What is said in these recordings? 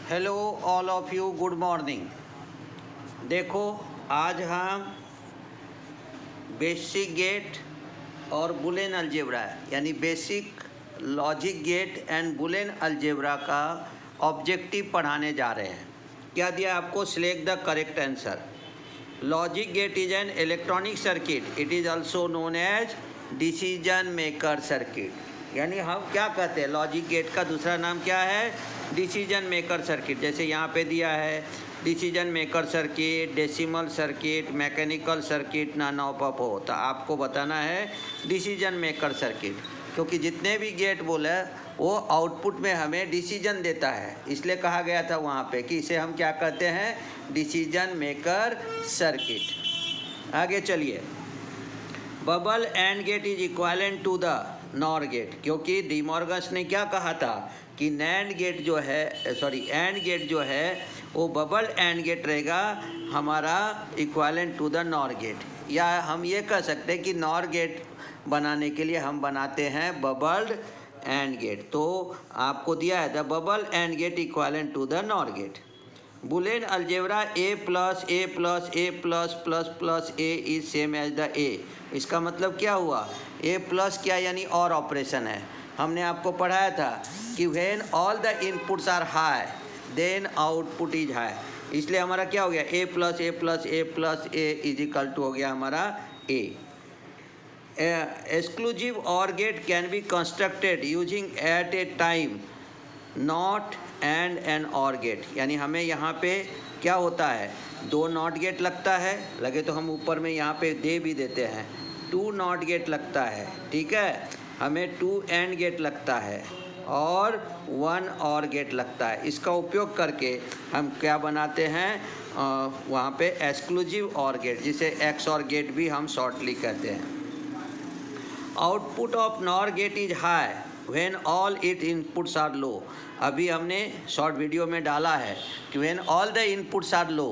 Hello all of you, good morning. देखो, आज हम बेसिक गेट और बुलियन अलजेब्रा यानी basic logic gate and Boolean algebra का ऑब्जेक्टिव पढ़ाने जा रहे हैं। क्या दिया आपको? Select the correct answer. Logic gate is an electronic circuit, it is also known as decision maker circuit. यानी हम क्या कहते हैं, लॉजिक गेट का दूसरा नाम क्या है? Decision maker circuit. जैसे यहाँ पे दिया है decision maker circuit, decimal circuit, mechanical circuit, none of हो, तो आपको बताना है डिसीजन मेकर सर्किट, क्योंकि जितने भी गेट बोले वो आउटपुट में हमें डिसीजन देता है। इसलिए कहा गया था वहाँ पे कि इसे हम क्या कहते हैं? Decision maker circuit. आगे चलिए। Bubble and gate is equivalent to the NOR gate, क्योंकि डी मॉर्गन ने क्या कहा था कि नैंड गेट जो है एंड गेट जो है वो बबल एंड गेट रहेगा हमारा equivalent to the NOR gate. या हम ये कह सकते हैं कि नॉर गेट बनाने के लिए हम बनाते हैं बबल्ड एंड गेट। तो आपको दिया है the bubble and gate equivalent to the NOR gate. Boolean algebra a plus A plus A plus plus plus A is same as the A. इसका मतलब क्या हुआ? a प्लस क्या यानी और ऑपरेशन है। हमने आपको पढ़ाया था कि when all the inputs are high then output is high. इसलिए हमारा क्या हो गया? a plus A plus A plus A is equal to हो गया हमारा a। Exclusive OR gate can be constructed using at a time NOT and an OR gate. यानी हमें यहाँ पे क्या होता है? दो नॉट गेट लगता है, लगे तो हम ऊपर में यहाँ पे दे भी देते हैं। टू नॉट गेट लगता है, ठीक है। हमें टू एंड गेट लगता है और वन और गेट लगता है। इसका उपयोग करके हम क्या बनाते हैं? वहाँ पे एक्सक्लूसिव और गेट, जिसे एक्स और गेट भी हम शॉर्टली कहते हैं। Output of NOR gate is high when all it inputs are low. अभी हमने शॉर्ट वीडियो में डाला है कि when all the inputs are low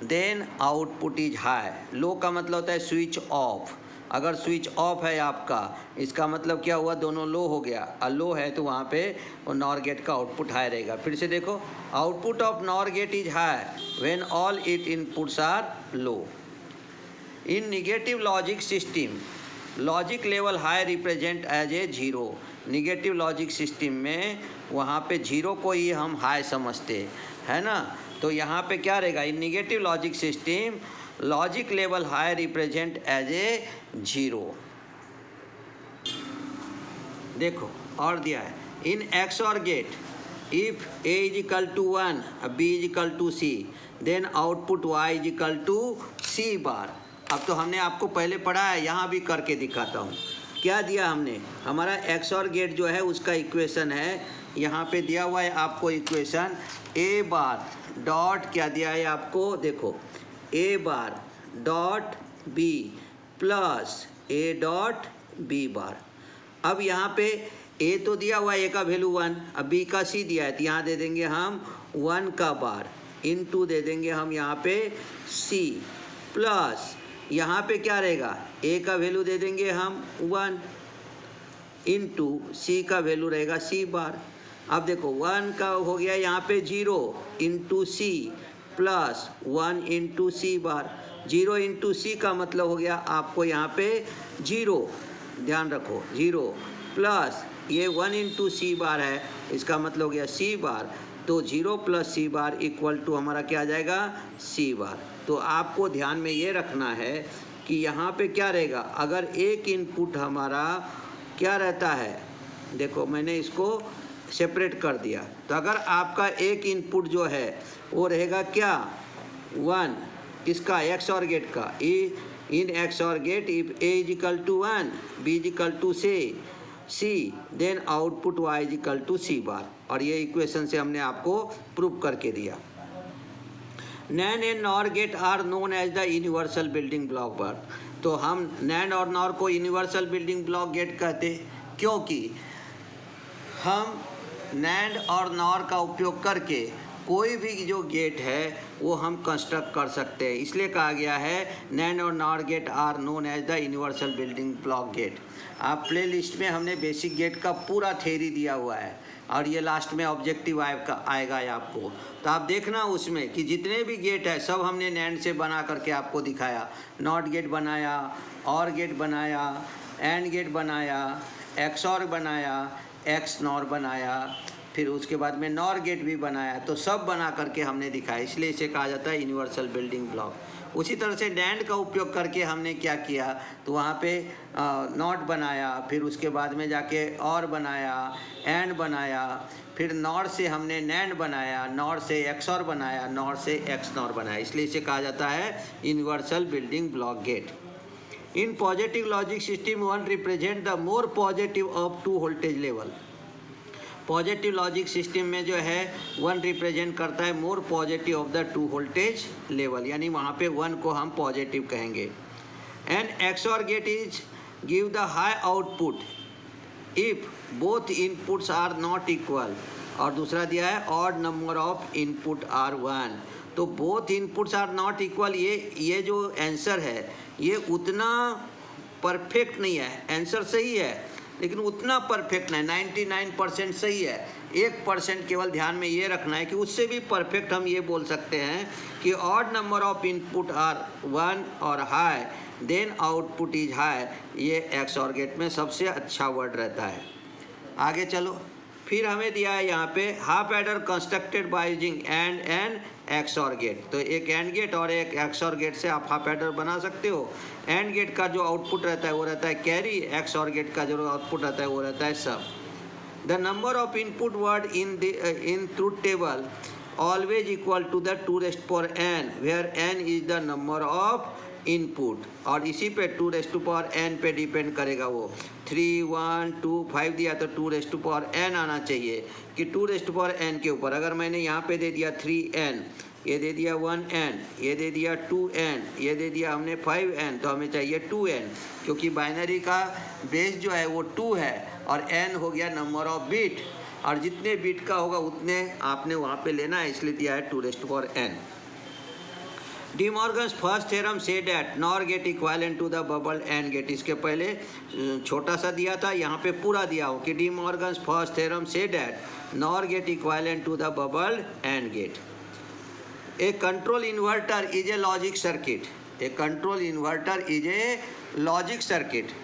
then output is high. Low का मतलब होता है स्विच ऑफ। अगर स्विच ऑफ है आपका, इसका मतलब क्या हुआ? दोनों लो हो गया। और लो है तो वहाँ पे वो नॉर गेट का आउटपुट हाई रहेगा। फिर से देखो, output of NOR gate is high when all it inputs are low. In negative logic system logic level high represent as a zero. Negative logic system में वहाँ पे जीरो को ही हम हाई समझते है ना। तो यहाँ पे क्या रहेगा? In negative logic system logic level high represent as a zero. देखो और दिया है in XOR gate if A is equal to 1 B is equal to C then output Y is equal to C bar. अब तो हमने आपको पहले पढ़ा है, यहाँ भी करके दिखाता हूँ। क्या दिया हमने? हमारा एक्स और गेट जो है उसका इक्वेशन है, यहाँ पे दिया हुआ है आपको इक्वेशन ए बार डॉट क्या दिया है आपको? देखो, A bar dot B plus A dot B bar. अब यहाँ पे ए तो दिया हुआ है, ए का वैल्यू 1, अब बी का सी दिया है तो यहाँ दे देंगे हम 1 का बार इनटू दे देंगे हम यहाँ पे सी प्लस यहाँ पे क्या रहेगा? ए का वैल्यू दे देंगे हम 1 इनटू सी का वैल्यू रहेगा सी बार। अब देखो 1 का हो गया यहाँ पे 0 इंटू सी प्लस 1 इंटू सी बार। 0 इंटू सी का मतलब हो गया आपको यहाँ पे 0, ध्यान रखो 0 प्लस ये 1 इंटू सी बार है, इसका मतलब हो गया सी बार। तो 0 plus C bar equal to हमारा क्या आ जाएगा? सी बार। तो आपको ध्यान में ये रखना है कि यहाँ पे क्या रहेगा? अगर एक इनपुट हमारा क्या रहता है, देखो मैंने इसको सेपरेट कर दिया, तो अगर आपका एक इनपुट जो है वो रहेगा क्या? 1, इसका एक्स और गेट का। In XOR gate if A is equal to 1 B is equal to C then output Y is equal to C bar. और ये इक्वेशन से हमने आपको प्रूव करके दिया। NAND and NOR gate are known as the universal building block बार। तो हम नैंड और नॉर को यूनिवर्सल बिल्डिंग ब्लॉक गेट कहते हैं, क्योंकि हम नैंड और नॉर का उपयोग करके कोई भी जो गेट है वो हम कंस्ट्रक्ट कर सकते हैं। इसलिए कहा गया है नैंड और NOR gate are known as the universal building block gate. आप प्ले लिस्ट में हमने बेसिक गेट का पूरा थ्योरी दिया हुआ है और ये लास्ट में ऑब्जेक्टिव आएगा आपको। तो आप देखना उसमें कि जितने भी गेट है सब हमने नैंड से बना करके आपको दिखाया। नॉट गेट बनाया, और गेट बनाया, एंड गेट बनाया, एक्सऑर बनाया, एक्स नॉर बनाया, फिर उसके बाद में नॉर गेट भी बनाया। तो सब बना करके हमने दिखाया, इसलिए इसे कहा जाता है यूनिवर्सल बिल्डिंग ब्लॉक। उसी तरह से नैंड का उपयोग करके हमने क्या किया, तो वहाँ पे नॉट बनाया, फिर उसके बाद में जाके और बनाया, एंड बनाया, फिर नॉर से हमने नैंड बनाया, नॉर से एक्सऑर बनाया, नॉर से एक्स नॉर बनाया। इसलिए इसे कहा जाता है universal building block gate. In positive logic system one represent the more positive of two voltage level. Positive logic system में जो है वन रिप्रेजेंट करता है more positive of the two voltage level, यानी वहाँ पे वन को हम पॉजिटिव कहेंगे। And XOR gate is give the high output if both inputs are not equal, और दूसरा दिया है odd number of input are one. तो both inputs are not equal, ये जो आंसर है ये उतना परफेक्ट नहीं है। आंसर सही है लेकिन उतना परफेक्ट नहीं, 99% सही है, 1% केवल ध्यान में ये रखना है कि उससे भी परफेक्ट हम ये बोल सकते हैं कि odd number of input are one और high then output is high. ये एक्सऑर गेट में सबसे अच्छा वर्ड रहता है। आगे चलो, फिर हमें दिया है यहाँ पे half adder constructed by using and XOR gate. तो एक एंड गेट और एक एक्सऑर गेट से आप हाफ एडर बना सकते हो। एंड गेट का जो आउटपुट रहता है वो रहता है कैरी, एक्सऑर गेट का जो आउटपुट रहता है वो रहता है सब। The number of input word in truth table always equal to the 2n, where n is the number of input, और इसी पे 2n पे डिपेंड करेगा। वो 3, 1, 2, 5 दिया तो 2n आना चाहिए कि 2n के ऊपर। अगर मैंने यहाँ पे दे दिया 3n, ये दे दिया 1n, ये दे दिया 2n, ये दे दिया हमने 5n, तो हमें चाहिए 2n, क्योंकि बाइनरी का बेस जो है वो 2 है और n हो गया नंबर ऑफ बिट, और जितने बिट का होगा उतने आपने वहाँ पे लेना है, इसलिए दिया है 2n। De Morgan's first theorem से that NOR gate equivalent to the bubble and gate. इसके पहले छोटा सा दिया था, यहाँ पे पूरा दिया हो कि डी मॉर्गन्स फर्स्ट थ्योरम से that NOR gate equivalent to the bubble and gate. A control inverter is a logic circuit. A control inverter is a logic circuit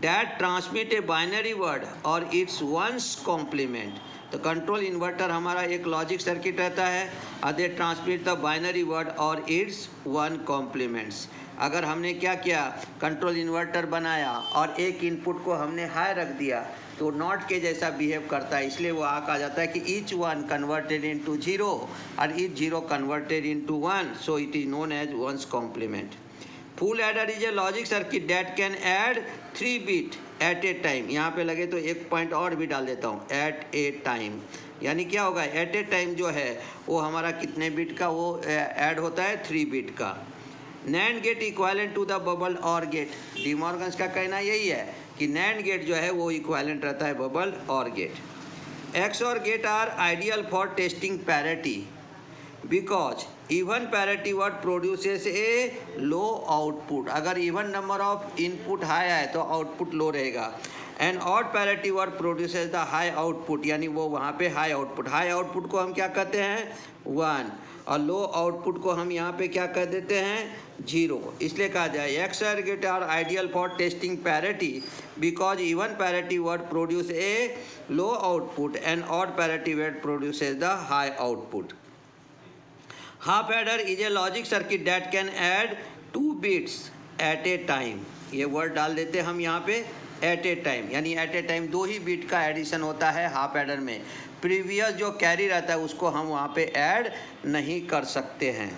that transmit a binary word or its one's complement। तो control inverter हमारा एक logic circuit रहता है, दे transmit the binary word और it's one compliments. अगर हमने क्या किया, कंट्रोल इन्वर्टर बनाया और एक इनपुट को हमने हाई रख दिया तो नॉट के जैसा बिहेव करता है, इसलिए वो कहा जाता है कि ईच वन कन्वर्टेड इनटू 0 और each 0 converted into 1, so it is known as ones complement. Full adder is a logic circuit that can add 3 bit at a time. यहाँ पे लगे तो एक पॉइंट और भी डाल देता हूँ, एट ए टाइम, यानी क्या होगा, एट ए टाइम जो है वो हमारा कितने बिट का वो ऐड होता है, 3 बिट का। NAND gate equivalent to the bubble और गेट। डी मॉर्गन्स का कहना यही है कि नैंड गेट जो है वो इक्वालेंट रहता है बबल और gate. XOR gate are ideal for testing parity because even parity word produces a low output. अगर even number of input high है तो आउटपुट लो रहेगा। And odd parity word produces the high output, यानी वो वहाँ पे high output को हम क्या कहते हैं, 1, और लो आउटपुट को हम यहाँ पे क्या कह देते हैं, 0। इसलिए कहा जाए XOR gate are ideal for testing parity because even parity word produce a low output and odd parity word produces the high output. Half adder is a logic circuit that can add 2 bits at a time. ये word डाल देते हैं हम यहाँ पे, at a time, यानी at a time 2 ही bit का एडिशन होता है हाफ एडर में। प्रीवियस जो कैरी रहता है उसको हम वहाँ पे ऐड नहीं कर सकते हैं।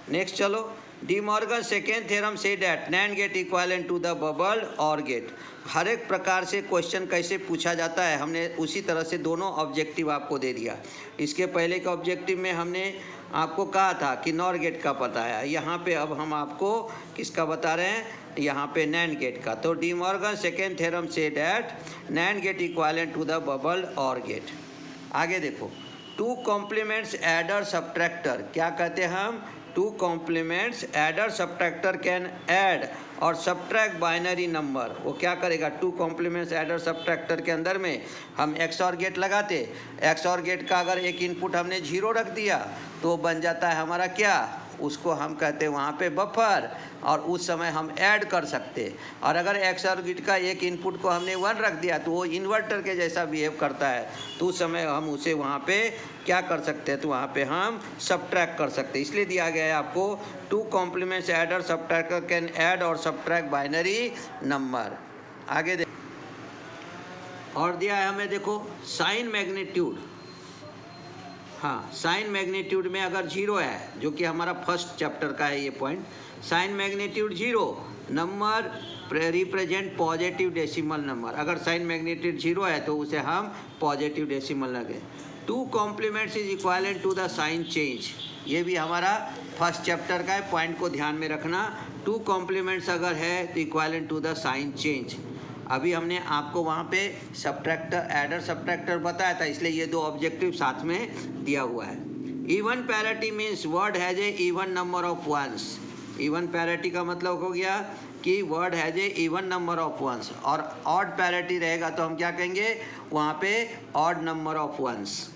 नेक्स्ट चलो, डी मॉर्गन सेकेंड थ्योरम से that NAND gate equivalent to the bubble और गेट। हर एक प्रकार से क्वेश्चन कैसे पूछा जाता है हमने उसी तरह से दोनों ऑब्जेक्टिव आपको दे दिया। इसके पहले के ऑब्जेक्टिव में हमने आपको कहा था कि नॉर गेट का पता है, यहाँ पे अब हम आपको किसका बता रहे हैं, यहाँ पे नैंड गेट का। तो डी मॉर्गन सेकेंड थ्योरम से that NAND gate equivalent to the bubble और गेट। आगे देखो, टू कॉम्प्लीमेंट्स एडर सब्ट्रैक्टर, क्या कहते हैं हम, two's complements adder subtractor can add और सब्ट्रैक्ट बाइनरी नंबर। वो क्या करेगा, टू कॉम्प्लीमेंट्स एडर सब्ट्रैक्टर के अंदर में हम एक्सऑर गेट लगाते, एक्सऑर गेट का अगर एक इनपुट हमने 0 रख दिया तो बन जाता है हमारा क्या, उसको हम कहते हैं वहाँ पे बफर, और उस समय हम ऐड कर सकते। और अगर एक्सऑर गेट का एक इनपुट को हमने 1 रख दिया तो वो इन्वर्टर के जैसा बिहेव करता है, तो उस समय हम उसे वहाँ पे क्या कर सकते हैं, तो वहाँ पे हम सब्ट्रैक्ट कर सकते हैं। इसलिए दिया गया है आपको two's complements adder subtractor can add और सब्ट्रैक्ट बाइनरी नंबर। आगे देख, और दिया है हमें देखो साइन मैग्नीट्यूड। हाँ, साइन मैग्नीट्यूड में अगर 0 है, जो कि हमारा फर्स्ट चैप्टर का है ये point, sign magnitude 0 number represent positive decimal number. अगर साइन मैग्नीट्यूड 0 है तो उसे हम पॉजिटिव डेसिमल लगे। Two's complements is equivalent to the sign change, ये भी हमारा फर्स्ट चैप्टर का है, पॉइंट को ध्यान में रखना। टू कॉम्प्लीमेंट्स अगर है तो equivalent to the sign change. अभी हमने आपको वहाँ पे सब्ट्रैक्टर एडर सब्ट्रैक्टर बताया था, इसलिए ये 2 ऑब्जेक्टिव साथ में दिया हुआ है। Even parity means word has a even number of ones. Even parity का मतलब हो गया कि word has a even number of ones, और ऑड पैरिटी रहेगा तो हम क्या कहेंगे, वहाँ पे odd number of ones.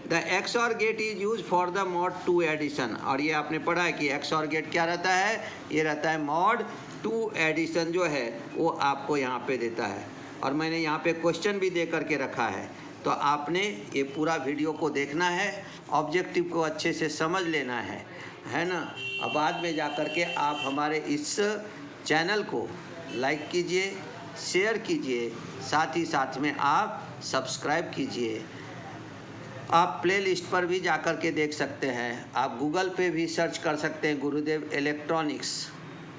The XOR gate is use for the mod 2 addition, और ये आपने पढ़ा है कि एक्सऑर गेट क्या रहता है, ये रहता है मॉड 2 एडिशन जो है वो आपको यहाँ पे देता है। और मैंने यहाँ पे क्वेश्चन भी दे करके रखा है, तो आपने ये पूरा वीडियो को देखना है, ऑब्जेक्टिव को अच्छे से समझ लेना है ना। अब बाद में जा कर के आप हमारे इस चैनल को लाइक कीजिए, शेयर कीजिए, साथ ही साथ में आप सब्सक्राइब कीजिए। आप प्ले लिस्ट पर भी जा कर के देख सकते हैं, आप गूगल पे भी सर्च कर सकते हैं गुरुदेव electronics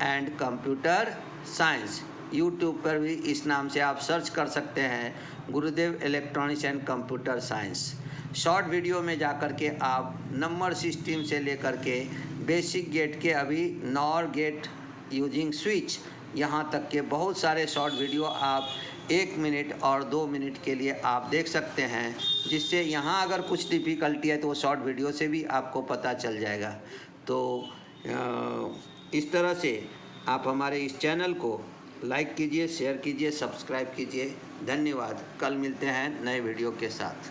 and computer science. YouTube पर भी इस नाम से आप सर्च कर सकते हैं गुरुदेव electronics and computer science. Short video में जा कर के आप नंबर सिस्टम से लेकर के बेसिक गेट के अभी नॉर गेट यूजिंग स्विच, यहाँ तक के बहुत सारे शॉर्ट वीडियो आप 1 मिनट और 2 मिनट के लिए आप देख सकते हैं, जिससे यहाँ अगर कुछ डिफ़िकल्टी है तो वो शॉर्ट वीडियो से भी आपको पता चल जाएगा। तो इस तरह से आप हमारे इस चैनल को लाइक कीजिए, शेयर कीजिए, सब्सक्राइब कीजिए। धन्यवाद। कल मिलते हैं नए वीडियो के साथ।